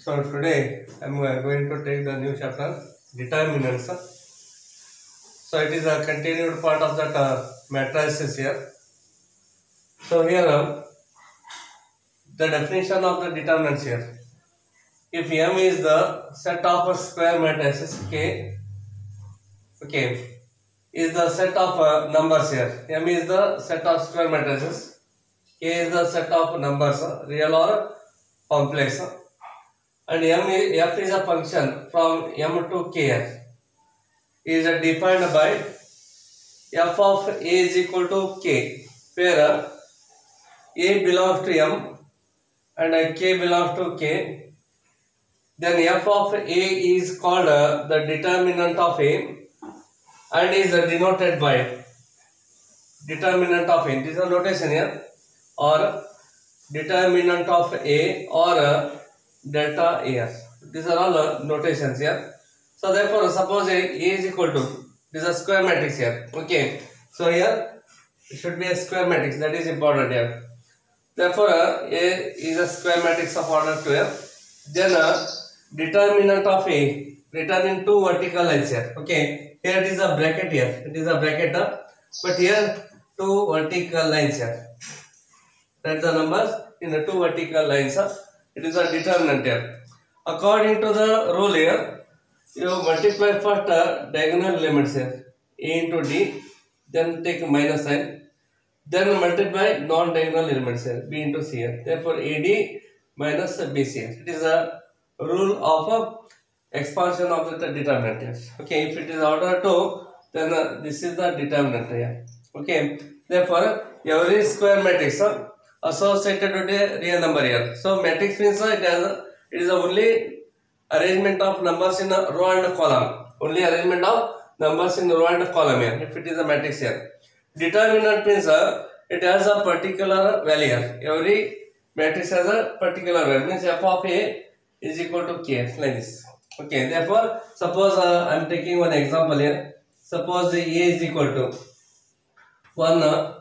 So today I am going to take the new chapter determinants. So it is a continued part of that matrices here. So here the definition of the determinants here. If M is the set of square matrices K, okay, is the set of numbers here. M is the set of square matrices. K is the set of numbers, real or complex. And F is a function from M to K is defined by F of A is equal to K, where A belongs to M and K belongs to K. Then F of A is called the determinant of A and is denoted by determinant of A. This is a notation here, or determinant of A or delta AS. These are all notations here. So therefore, suppose A is equal to, this is a square matrix here. Okay. So here it should be a square matrix. That is important here. Therefore, A is a square matrix of order 12. Then determinant of A written in two vertical lines here. Okay. Here it is a bracket here. It is a bracket, but here two vertical lines here. Write the numbers in the two vertical lines. It is a determinant here. According to the rule here, you multiply first diagonal elements here, A into D, then take minus sign, then multiply non-diagonal elements here, B into C here. Therefore, AD minus BC here. It is a rule of expansion of the determinant here. Okay, if it is order 2, then this is the determinant here. Okay, therefore, every square matrix associated with a real number here. So matrix means it is only arrangement of numbers in a row and a column. Only arrangement of numbers in row and a column here. If it is a matrix here. Determinant means it has a particular value here. Every matrix has a particular value. Means F of A is equal to K, like this. Okay. Therefore, suppose I am taking one example here. Suppose A is equal to 1,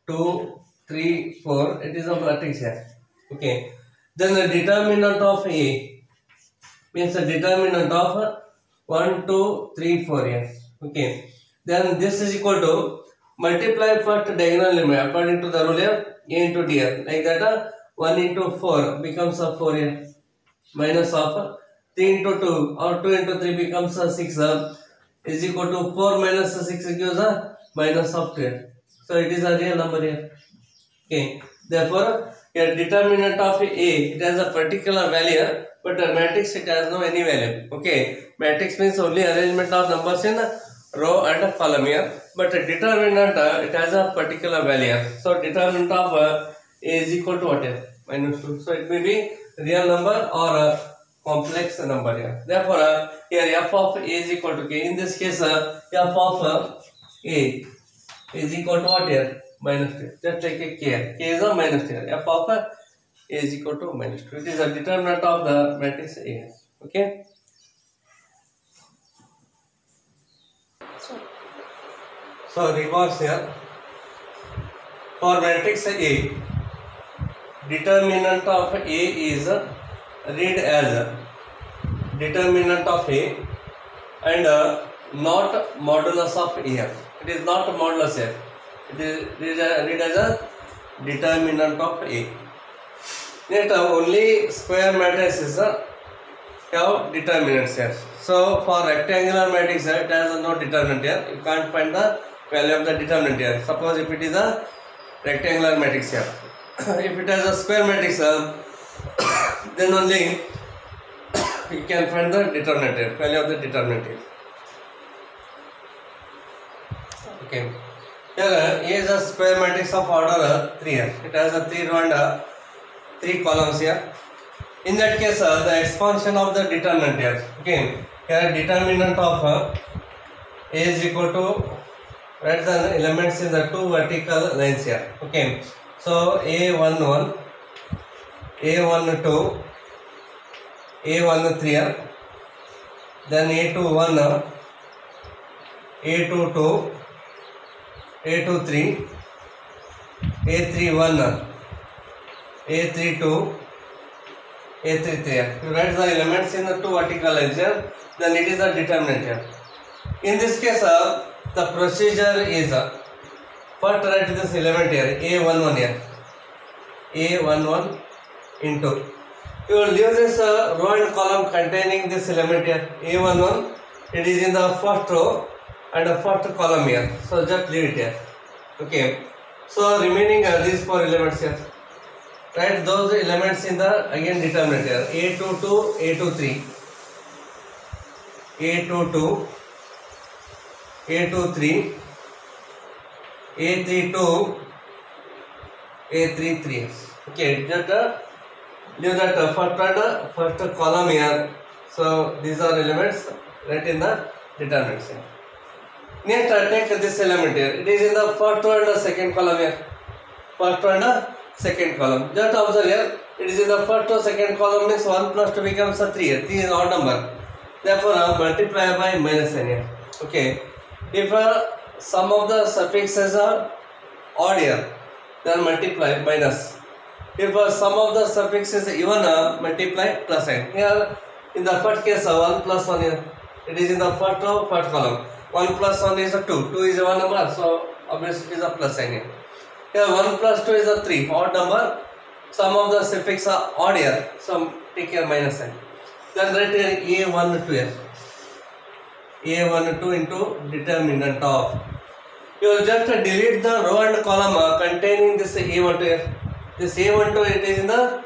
2, 3, 4, it is a matrix here. Okay. Then the determinant of A means the determinant of 1, 2, 3, 4 here. Okay. Then this is equal to multiply first diagonal element according to the rule here, A into D here. Like that 1 into 4 becomes a 4 here. Minus of 3 into 2 or 2 into 3 becomes a 6 is equal to 4 minus 6 gives a minus of 2. So it is a real number here. Okay. Therefore, here determinant of A, it has a particular value, but a matrix it has no any value. Okay. Matrix means only arrangement of numbers in row and column here, but a determinant it has a particular value. So determinant of A is equal to what here? Minus 2. So it may be real number or a complex number here. Therefore, here F of A is equal to K. In this case, F of A is equal to what here? Minus 2. Just take a K. K is a minus 2. F of A is equal to minus 2. It is a determinant of the matrix A. Okay. So reverse here. For matrix A, determinant of A is read as determinant of A and not modulus of A. It is not modulus here. It is read as a determinant of A. Yet only square matrices have determinants here. So for rectangular matrix it has no determinant here. You can't find the value of the determinant here. Suppose if it is a rectangular matrix here. If it has a square matrix then only you can find the determinant here, value of the determinant here. Okay. Here A is a square matrix of order 3 here. It has a 3 row and 3 columns here. In that case, the expansion of the determinant here. Okay. Here determinant of A is equal to, write the elements in the two vertical lines here. Okay. So A11, A12, A13 here. Then A21, A22, A23, A31, A32, A33 here. You write the elements in the two vertical lines here, then it is a determinant here. In this case, the procedure is first write this element here, A11 here, A11 into. You will leave this row and column containing this element here, A11. It is in the first row and the first column here. So just leave it here. Okay. So remaining these four elements here. Write those elements in the again determinant here. A22, A23, A22, A23, A32, A33. Okay, just leave that first column here. So these are elements right in the determinants here. Next, take this element here. It is in the first row and the second column here. First row and the second column. Just observe here. It is in the first row, second column means 1 plus 2 becomes a 3 here. 3 is odd number. Therefore, multiply by minus n here. Okay. If sum of the suffixes are odd here, then multiply minus. If sum of the suffixes even, multiply plus n. Here, in the first case, 1 plus 1 here. It is in the first row, first column. 1 plus 1 is a 2. 2 is a 1 number, so obviously it is a plus n here. Here 1 plus 2 is a 3, odd number. Some of the suffix are odd here, so take here minus n. Then write here A12 here. A12 into determinant of. You will just delete the row and column containing this A12 here. This A12 it is in the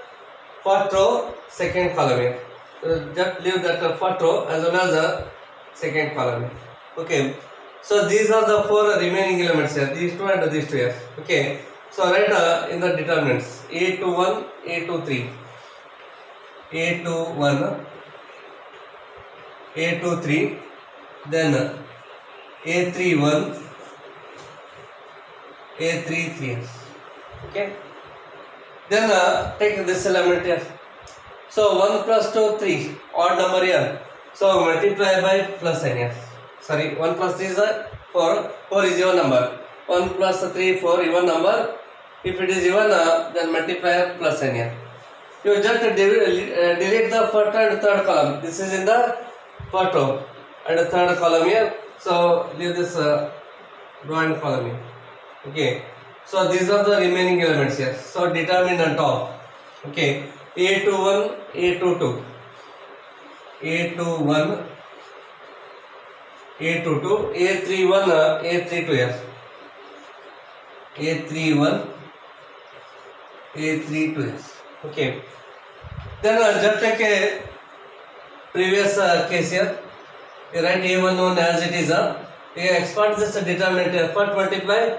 first row, second column here. Just leave that first row as well as the second column here. Okay, so these are the four remaining elements here, these two and these two here. Okay, so write in the determinants A21, A23, A21, A23, then A31, A33. Okay, then take this element here. So 1 plus 2, 3, odd number here. So multiply by plus n here. Sorry, 1 plus 3 is 4, 4 is even number. 1 plus 3, 4 even number. If it is even, then multiply plus n here. You just delete the first and third column. This is in the first row and the third column here. So leave this row and column here. Okay. So these are the remaining elements here. So determinant of. Okay. A21, A22, A21, A22, A31, A32 here. A31, A32 here. Okay. Then just take a previous case here. You write A11 as it is. You expand this determinant here. First multiply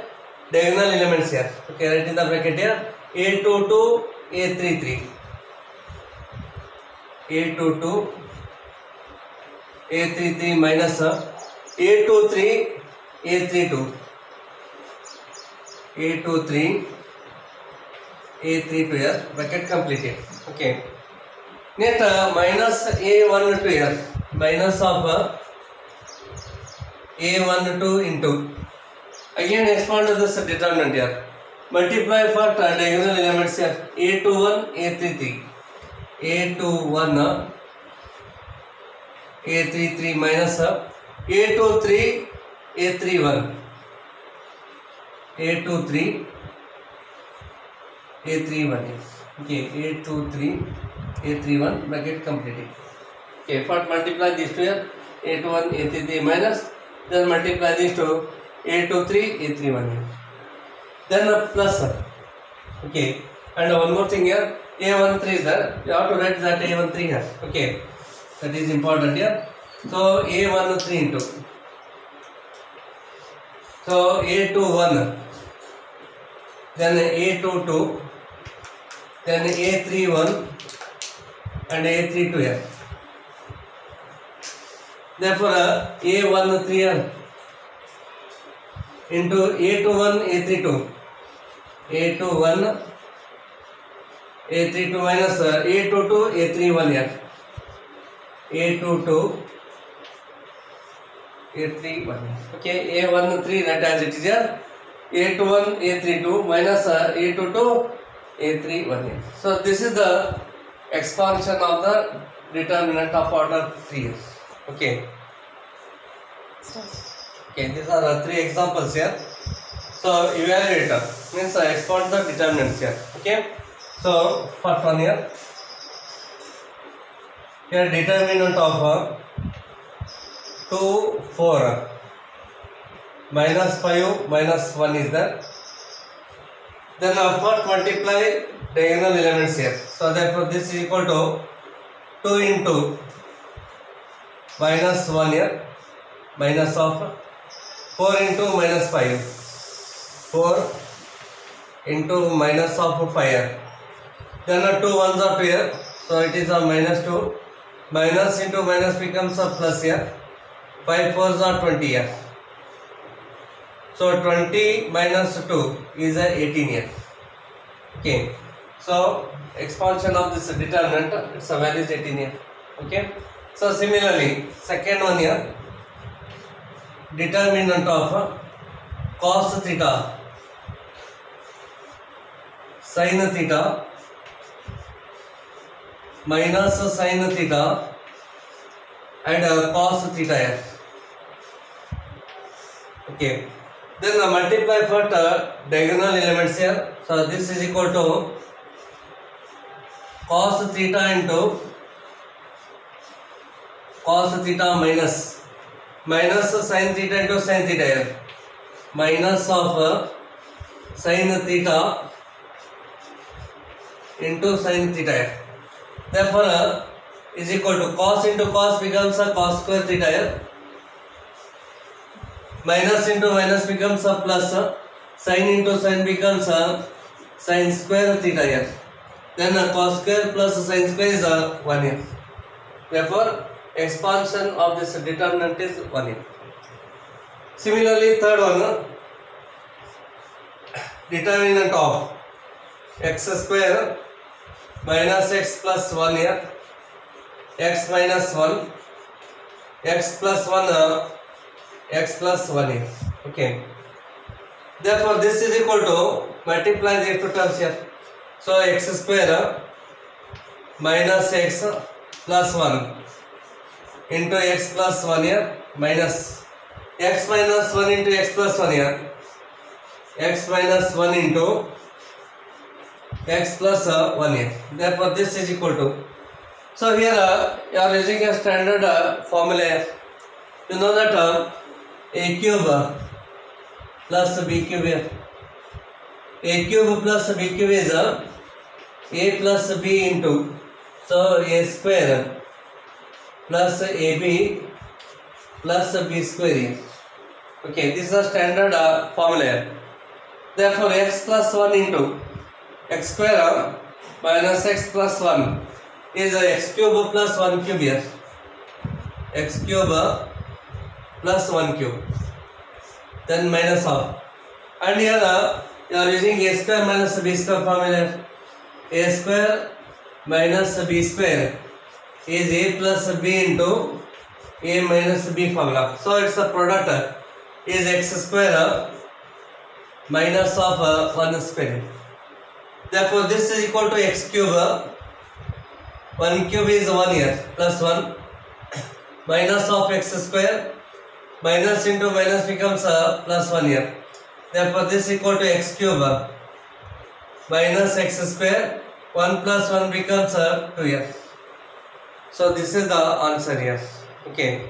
diagonal elements here. Okay, write in the bracket here. A22, A33. A22, A33 minus A23, A32, A23, A32 here, bracket completed. Okay. Next minus A12 here, minus of A12 into, again expand this determinant here, multiply for diagonal elements here, A21, A33. A21, A33 minus A23, A31, A23, A31. Okay, A23, A31, bracket completed. Okay, first multiply these two here, A21, A33 minus, then multiply these two, A23, A31 here. Then plus. Okay, and one more thing here. A13 is there, you have to write that A13 here. Okay, that is important here. So A13 into, so A21, then A22, then A31 and A32 here. Therefore A13 here into A21, A32, A21, A32 minus A22, A31 here. A22, A31. Okay, A13 that as it is here. A21, A32 minus A22, A31 here. So this is the expansion of the determinant of order 3. Okay. Okay, these are the 3 examples here. So evaluator means expand the determinants here. Okay. So first one here. Here determinant of 2, 4, minus 5, minus 1 is there. Then first multiply diagonal elements here. So therefore this is equal to 2 into minus 1 here, minus of 4 into minus 5, 4 into minus of 5 here. Then 2 ones are 2 here, so it is a minus 2. Minus into minus becomes a plus here. 5 fours are 20 here. So 20 minus 2 is 18 here. Okay. So expansion of this determinant, its value is 18 here. Okay. So similarly, second one here, determinant of cos theta, sin theta, minus sin theta and cos theta here. Okay. Then multiply for diagonal elements here. So this is equal to cos theta into cos theta minus sin theta into sin theta here. Minus of sin theta into sin theta here. Therefore is equal to cos into cos becomes a cos square theta here. Minus into minus becomes a plus, sin into sin becomes a sin square theta here. Then cos square plus sin square is 1 here. Therefore expansion of this determinant is 1 here. Similarly, third one, determinant of x square minus x plus 1 here, x minus 1, x plus 1, x plus 1 here. Okay. Therefore this is equal to multiply the two terms here. So x square minus x plus 1 into x plus 1 here minus x minus 1 into x plus 1 here, x minus 1 into x plus 1 here. Therefore this is equal to, so here you are using a standard formula here. You know that a cube plus b cube here. A cube plus b cube is a plus b into, so a square plus ab plus b square here. Okay, this is a standard formula here. Therefore x plus 1 into x square minus x plus 1 is x cube plus 1 cube here. X cube plus 1 cube. Then minus of. And here you are using a square minus b square formula. A square minus b square is a plus b into a minus b formula. So its a product is x square minus of 1 square. Therefore this is equal to x cube. 1 cube is 1 here, plus 1 minus of x square, minus into minus becomes plus 1 here. Therefore this is equal to x cube minus x square, 1 plus 1 becomes 2 here. So this is the answer here. Okay.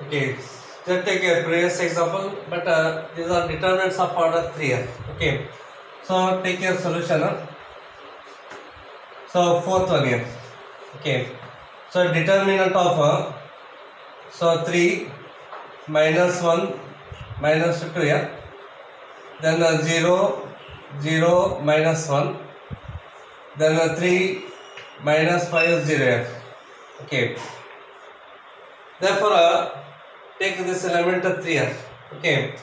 Okay, just take a previous example, but these are determinants of order 3 here. Okay, so take your solution. So fourth one here. Okay, so determinant of so 3 minus 1 minus 2 here. Then 0 0 minus 1. Then 3 minus 5 0 here. Okay. Therefore take this element 3 here. Okay,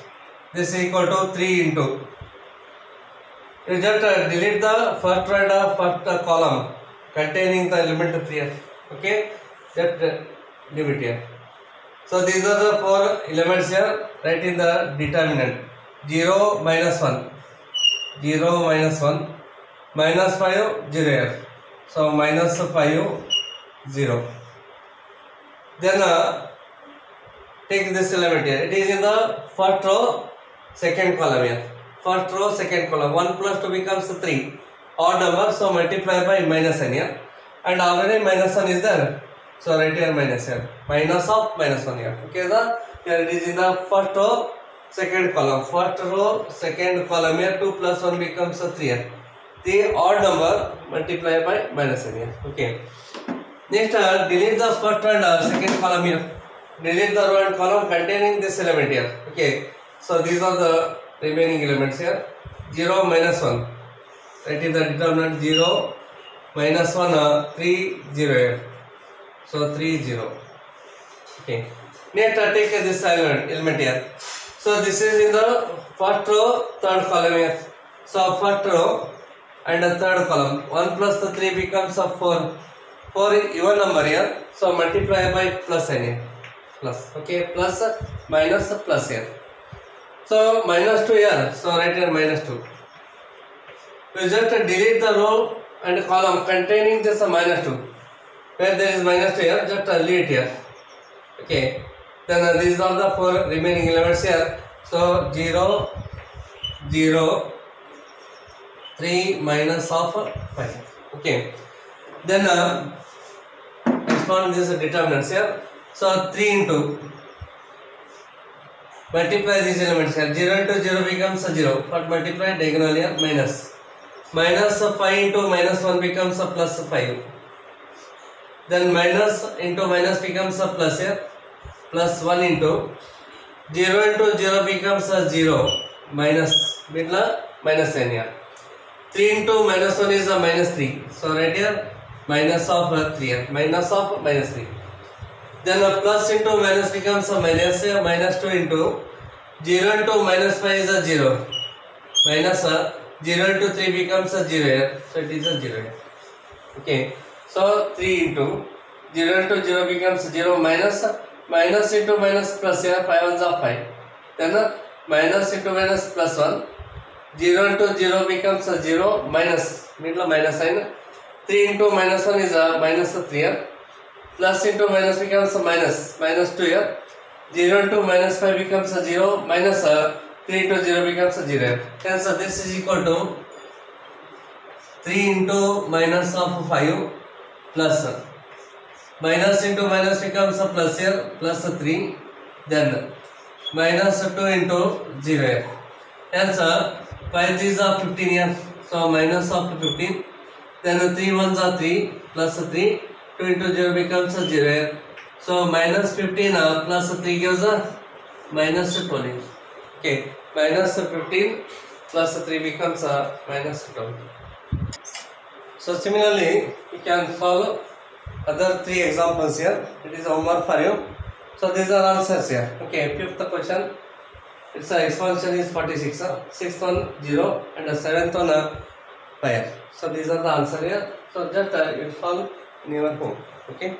this is equal to 3 into, you just delete the first word of first column containing the element 3 here. Okay, just leave it here. So these are the 4 elements here. Write in the determinant 0 minus 1. 0 minus 1 minus 5 0 here. So minus 5 0. Then take this element here. It is in the first row, second column here. First row, second column. 1 plus 2 becomes 3. Odd number, so multiply by minus n here. And already minus 1 is there. So write here minus here. Minus of minus 1 here. Okay, here it is in the first row, second column. First row, second column here. 2 plus 1 becomes 3 here. The odd number multiply by minus n here. Okay. Next, delete the first and second column here. Delete the row and column containing this element here. Okay. So these are the remaining elements here. 0 minus 1. That is the determinant 0 minus 1 3 0 here. So 3 0. Okay. Next, take this element here. So this is in the first row, third column here. So first row and the third column. 1 plus 3 becomes 4. 4 is even number here. So multiply by plus n here. Plus. Okay. Plus minus plus here. So minus 2 here. So write here minus 2. You just delete the row and column containing this minus 2. Where there is minus 2 here, just delete here. Okay. Then these are the 4 remaining elements here. So 0, 0, 3 minus of 5. Okay. Then expand these determinants here. So 3 into multiply these elements here. 0 into 0 becomes 0. But multiply diagonally here minus. Minus 5 into minus 1 becomes a plus 5. Then minus into minus becomes a plus here. Plus 1 into 0 into 0 becomes a 0. Minus middle minus n here. 3 into minus 1 is a minus 3. So right here minus of 3 here. Minus of minus 3. Then a plus into minus becomes a minus here. Minus 2 into 0 into minus 5 is a 0. Minus 0 into 3 becomes a 0 here. So it is a 0 here. Okay. So 3 into 0 into 0 becomes 0 minus minus into minus plus here. 5 ones are 5. Then minus into minus plus 1. 0 into 0 becomes a 0 minus middle minus sign. 3 into minus 1 is a minus 3 here. Plus into minus becomes a minus 2 here. 0 into minus 5 becomes a 0 minus 3 into 0 becomes a 0 here. Hence this is equal to 3 into minus of 5 plus minus into minus becomes a plus here plus 3. Then minus 2 into 0 here. Hence 5 is 15 here. So minus of 15. Then 3 ones are 3 plus 3. 2 into 0 becomes a 0 here. So minus 15 plus 3 gives a minus 20. Okay. Minus 15 plus 3 becomes a minus 20. So similarly, you can solve other 3 examples here. It is homework for you. So these are answers here. Okay. Fifth question. Its expansion is 46. Sixth one 0 and the seventh one 5. So these are the answer here. So just you solve in your home. Okay.